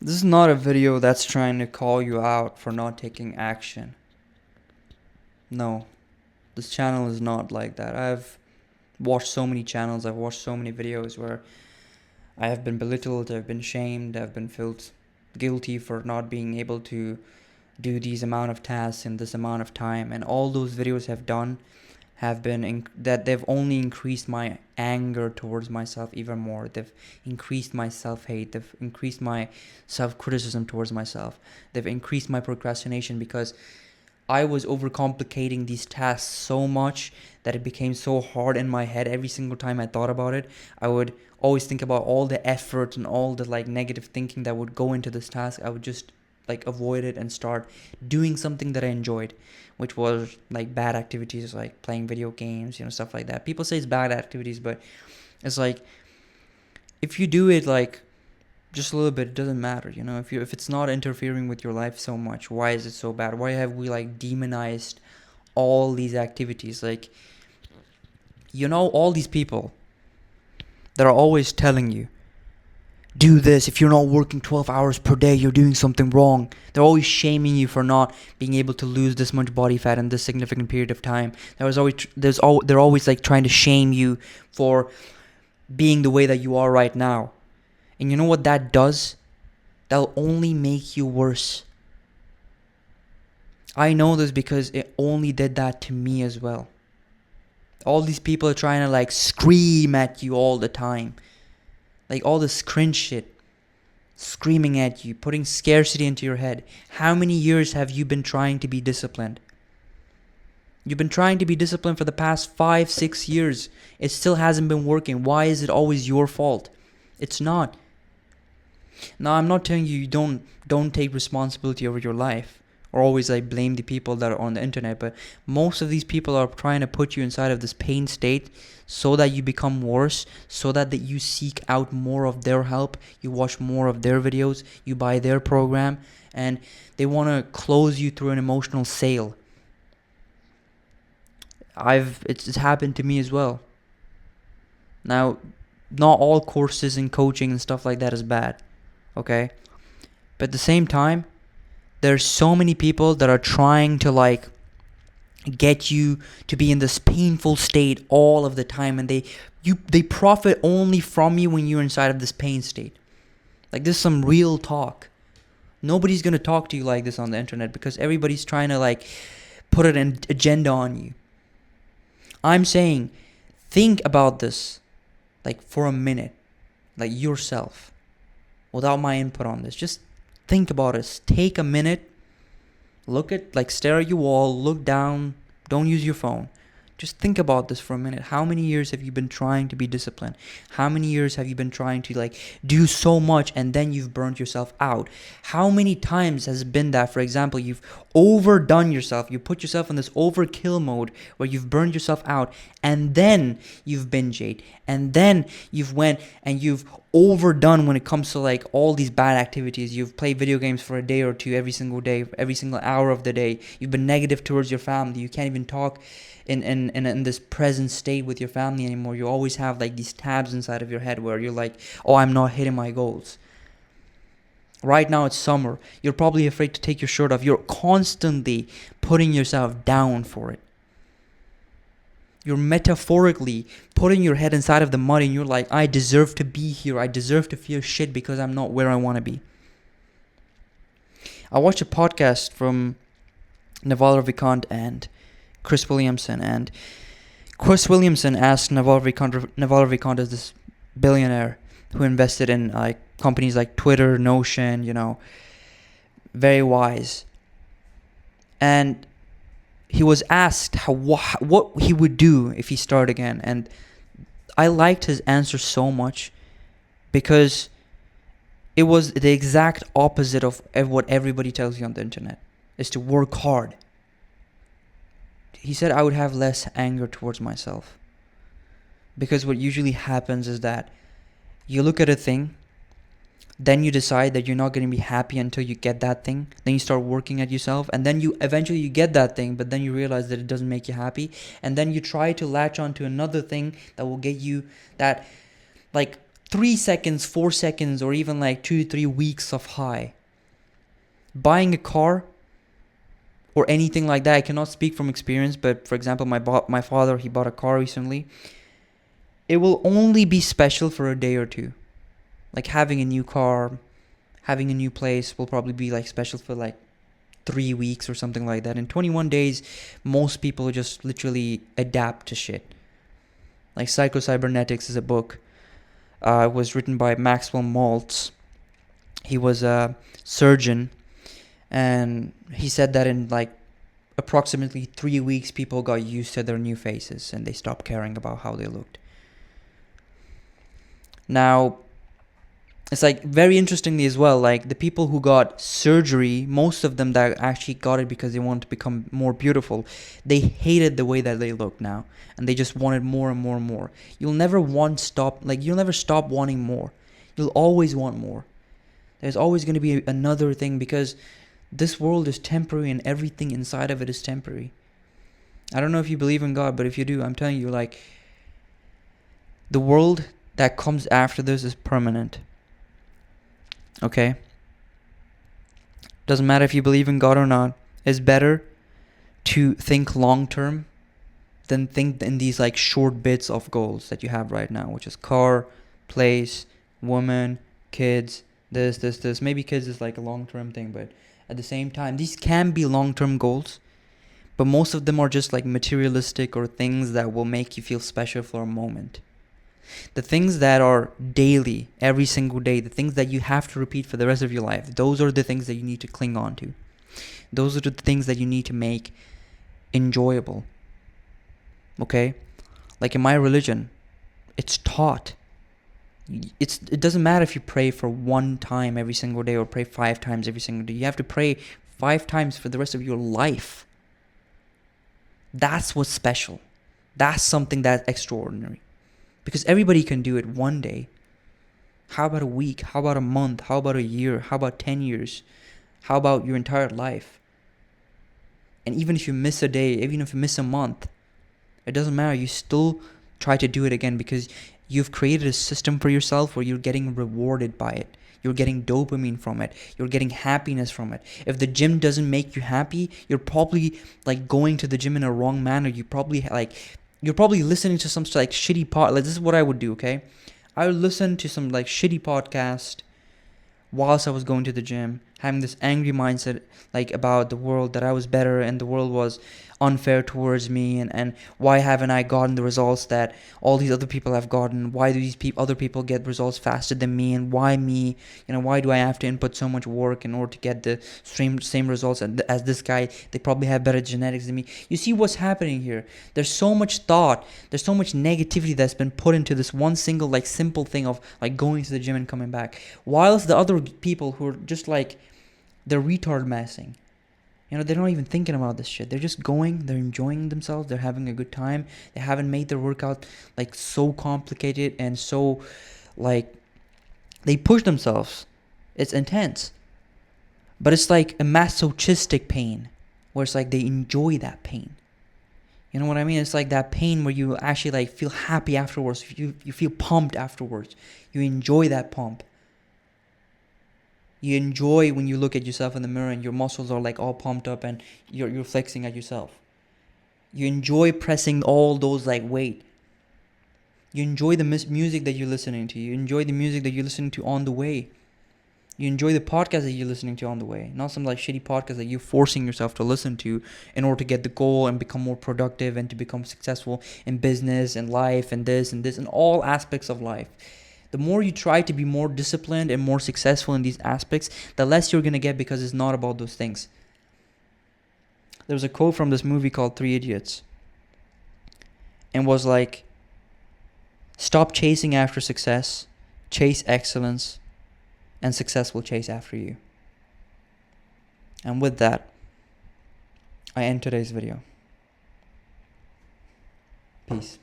This is not a video that's trying to call you out for not taking action. No, this channel is not like that. I've watched so many channels, I've watched so many videos where I have been belittled, I've been shamed, I've been felt guilty for not being able to do these amount of tasks in this amount of time, and all those videos have been that they've only increased my anger towards myself even more. They've increased my self-hate, they've increased my self-criticism towards myself, they've increased my procrastination because I was overcomplicating these tasks so much that it became so hard in my head. Every single time I thought about it, I would always think about all the effort and all the like negative thinking that would go into this task. I would just like avoid it and start doing something that I enjoyed, which was like bad activities like playing video games, stuff like that. People say it's bad activities, but it's like if you do it like just a little bit, it doesn't matter. If it's not interfering with your life so much, why is it so bad? Why have we like demonized all these activities? Like, all these people that are always telling you, do this. If you're not working 12 hours per day, you're doing something wrong. They're always shaming you for not being able to lose this much body fat in this significant period of time. They're always like trying to shame you for being the way that you are right now. And you know what that does? That'll only make you worse. I know this because it only did that to me as well. All these people are trying to like scream at you all the time. Like all this cringe shit. Screaming at you, putting scarcity into your head. How many years have you been trying to be disciplined? You've been trying to be disciplined for the past 5-6 years. It still hasn't been working. Why is it always your fault? It's not. Now, I'm not telling you don't take responsibility over your life or always like blame the people that are on the internet, but most of these people are trying to put you inside of this pain state so that you become worse, so that you seek out more of their help, you watch more of their videos, you buy their program, and they want to close you through an emotional sale. It's happened to me as well. Now, not all courses and coaching and stuff like that is bad, okay? But at the same time, there's so many people that are trying to like get you to be in this painful state all of the time, and they profit only from you when you're inside of this pain state. Like, this is some real talk. Nobody's gonna talk to you like this on the internet because everybody's trying to like put an agenda on you. I'm saying, think about this like for a minute, like yourself, without my input on this. Just think about it. Take a minute. Stare at your wall. Look down. Don't use your phone. Just think about this for a minute. How many years have you been trying to be disciplined? How many years have you been trying to like do so much and then you've burnt yourself out? How many times has it been that, for example, you've overdone yourself, you put yourself in this overkill mode where you've burned yourself out, and then you've binge ate, and then you've went and you've overdone when it comes to like all these bad activities. You've played video games for a day or two every single day, every single hour of the day. You've been negative towards your family. You can't even talk in this present state with your family anymore. You always have like these tabs inside of your head where you're like, oh, I'm not hitting my goals. Right now it's summer. You're probably afraid to take your shirt off. You're constantly putting yourself down for it. You're metaphorically putting your head inside of the mud and you're like, I deserve to be here. I deserve to feel shit because I'm not where I want to be. I watched a podcast from Naval Ravikant and Chris Williamson, and Chris Williamson asked Naval Ravikant is this billionaire who invested in like companies like Twitter, Notion, very wise. And he was asked what he would do if he started again, and I liked his answer so much because it was the exact opposite of what everybody tells you on the internet, is to work hard. He said I would have less anger towards myself. Because what usually happens is that you look at a thing, then you decide that you're not going to be happy until you get that thing. Then you start working at yourself, and then you eventually get that thing, but then you realize that it doesn't make you happy. And then you try to latch on to another thing that will get you that like 3 seconds, 4 seconds, or even like 2 3 weeks of high. Buying a car or anything like that, I cannot speak from experience, but for example, my father, he bought a car recently. It will only be special for a day or two. Like having a new car, having a new place will probably be like special for like 3 weeks or something like that. In 21 days, most people just literally adapt to shit. Like Psycho-Cybernetics is a book. It was written by Maxwell Maltz. He was a surgeon, and he said that in like approximately 3 weeks, people got used to their new faces and they stopped caring about how they looked. Now, it's like very interestingly as well, like the people who got surgery, most of them that actually got it because they wanted to become more beautiful, they hated the way that they look now, and they just wanted more and more and more. You'll never stop wanting more. You'll always want more. There's always going to be another thing, because this world is temporary and everything inside of it is temporary. I don't know if you believe in God, but if you do, I'm telling you, like, the world that comes after this is permanent. Okay? Doesn't matter if you believe in God or not. It's better to think long term than think in these like short bits of goals that you have right now, which is car, place, woman, kids, this. Maybe kids is like a long term thing, but at the same time, these can be long term goals, but most of them are just like materialistic or things that will make you feel special for a moment. The things that are daily, every single day, the things that you have to repeat for the rest of your life, those are the things that you need to cling on to. Those are the things that you need to make enjoyable. Okay? Like in my religion, it's taught. It doesn't matter if you pray for one time every single day or pray 5 times every single day. You have to pray 5 times for the rest of your life. That's what's special. That's something that's extraordinary. Because everybody can do it one day. How about a week? How about a month? How about a year? How about 10 years? How about your entire life? And even if you miss a day, even if you miss a month, it doesn't matter. You still try to do it again, because you've created a system for yourself where you're getting rewarded by it. You're getting dopamine from it. You're getting happiness from it. If the gym doesn't make you happy, you're probably like going to the gym in a wrong manner. You're probably listening to some like shitty like this is what I would do, okay? I would listen to some like shitty podcast whilst I was going to the gym, having this angry mindset like about the world, that I was better and the world was unfair towards me, and why haven't I gotten the results that all these other people have gotten? Why do these other people get results faster than me, and why me? Why do I have to input so much work in order to get the same results as this guy? They probably have better genetics than me. You see what's happening here? There's so much thought, there's so much negativity that's been put into this one single like simple thing of like going to the gym and coming back, whilst the other people who are just like, they're retard messing. They're not even thinking about this shit. They're just going, they're enjoying themselves, they're having a good time. They haven't made their workout like so complicated and so like, they push themselves. It's intense. But it's like a masochistic pain, where it's like they enjoy that pain. You know what I mean? It's like that pain where you actually like feel happy afterwards. You feel pumped afterwards. You enjoy that pump. You enjoy when you look at yourself in the mirror and your muscles are like all pumped up and you're flexing at yourself. You enjoy pressing all those like weight. You enjoy the music that you're listening to. You enjoy the music that you're listening to on the way. You enjoy the podcast that you're listening to on the way. Not some like shitty podcast that you're forcing yourself to listen to in order to get the goal and become more productive and to become successful in business and life and this and all aspects of life. The more you try to be more disciplined and more successful in these aspects, the less you're going to get, because it's not about those things. There's a quote from this movie called 3 Idiots. And was like, stop chasing after success, chase excellence, and success will chase after you. And with that, I end today's video. Peace.